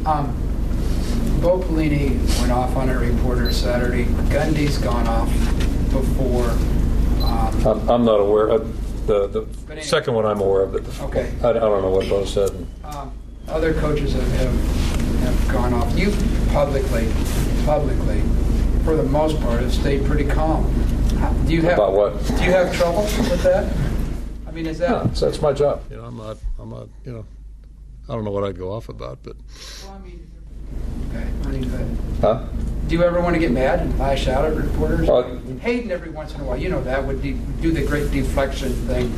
Bo Pelini went off on a reporter Saturday. Gundy's gone off before. I'm not aware of the second one. I'm aware of it. Okay. I don't know what Bo said. Other coaches have gone off. You publicly, for the most part, have stayed pretty calm. Do you have about what? Do you have trouble with that? I mean, is that? No, that's my job. I'm not. I don't know what I'd go off about, but. Well, I mean, okay. I mean, Huh? do you ever want to get mad and lash out at reporters? Well, Hayden, every once in a while, that would do the great deflection thing.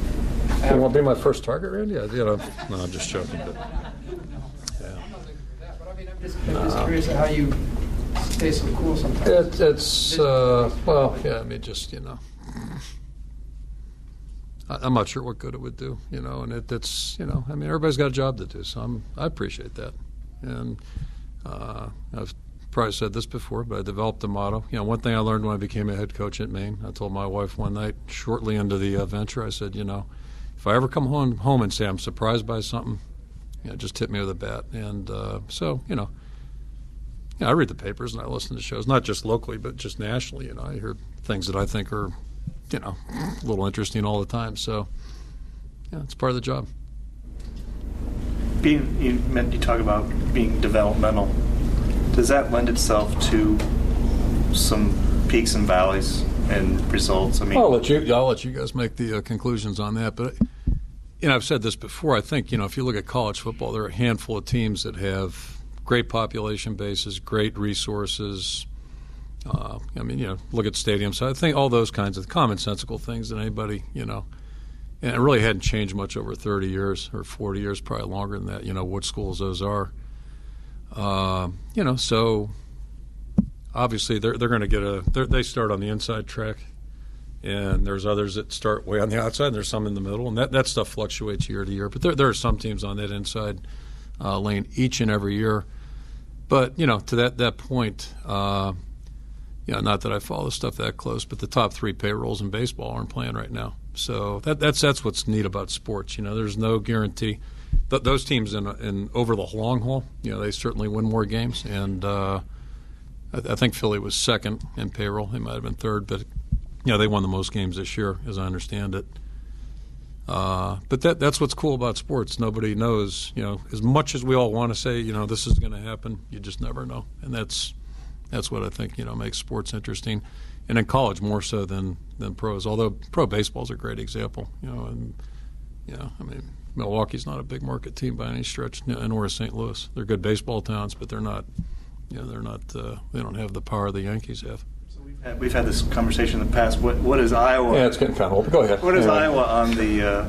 You want to be my first target, Randy? No, I'm just joking. But, yeah. I'm not looking for that, but I mean, I'm just curious how you stay so cool sometimes. Well, yeah. I mean, just I'm not sure what good it would do, and it's I mean, everybody's got a job to do, so I appreciate that, and I've probably said this before, but I developed a motto. One thing I learned when I became a head coach at Maine, I told my wife one night, shortly into the venture, I said, if I ever come home and say I'm surprised by something, just hit me with a bat. And so, I read the papers and I listen to shows, not just locally, but just nationally. I hear things that I think are, a little interesting all the time. So, it's part of the job. You talk about being developmental. Does that lend itself to some peaks and valleys and results? I mean, I'll let you guys make the conclusions on that. But I've said this before. I think if you look at college football, there are a handful of teams that have great population bases, great resources. Look at stadiums. So I think all those kinds of commonsensical things that anybody, and it really hadn't changed much over 30 years or 40 years, probably longer than that. What schools those are. So obviously they're going to get they start on the inside track, and there's others that start way on the outside, and there's some in the middle, and that stuff fluctuates year to year. But there are some teams on that inside lane each and every year. But, to that point, not that I follow the stuff that close, but the top 3 payrolls in baseball aren't playing right now. So that's what's neat about sports. There's no guarantee. Those teams in over the long haul, they certainly win more games. And I think Philly was second in payroll. They might have been third, but they won the most games this year, as I understand it. But that's what's cool about sports. Nobody knows. As much as we all want to say, this is going to happen, you just never know. And that's what I think makes sports interesting. And in college more so than pros. Although pro baseball is a great example. I mean, Milwaukee's not a big market team by any stretch, nor is St. Louis. They're good baseball towns, but they're not. They're not. They don't have the power the Yankees have. So we've had this conversation in the past. What is Iowa? Yeah, it's getting kind of old. Go ahead. What is Iowa on the?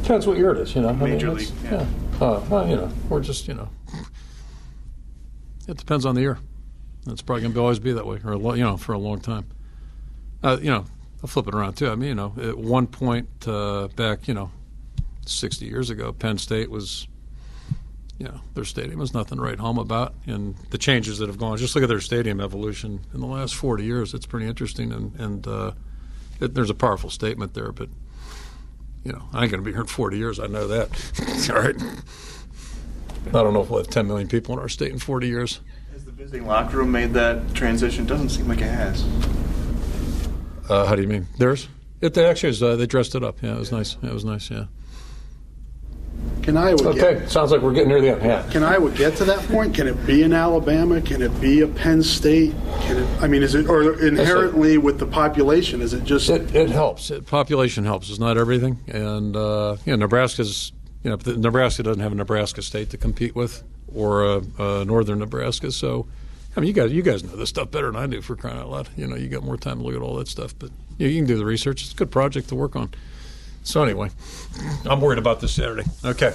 Depends what year it is. Major league. Yeah. We're just. It depends on the year. It's probably going to always be that way, or for a long time. I'll flip it around too. I mean, at one point back, 60 years ago, Penn State was, their stadium was nothing to write home about, and the changes that have gone. Just look at their stadium evolution in the last 40 years. It's pretty interesting, and there's a powerful statement there. But I ain't going to be here in 40 years. I know that. All right. I don't know if we'll have 10 million people in our state in 40 years. Has the visiting locker room made that transition? Doesn't seem like it has. How do you mean? Theirs? It actually was, they dressed it up. Yeah, it was nice. It was nice, yeah. Can Iowa sounds like we're getting near the end. Yeah. Can Iowa get to that point? Can it be in Alabama? Can it be a Penn State? Is it, or inherently with the population, is it just? It helps. Population helps. It's not everything. And, Nebraska's, Nebraska doesn't have a Nebraska State to compete with, or northern Nebraska. So, you guys know this stuff better than I do, for crying out loud. You got more time to look at all that stuff. But you can do the research. It's a good project to work on. So anyway, I'm worried about this Saturday. Okay.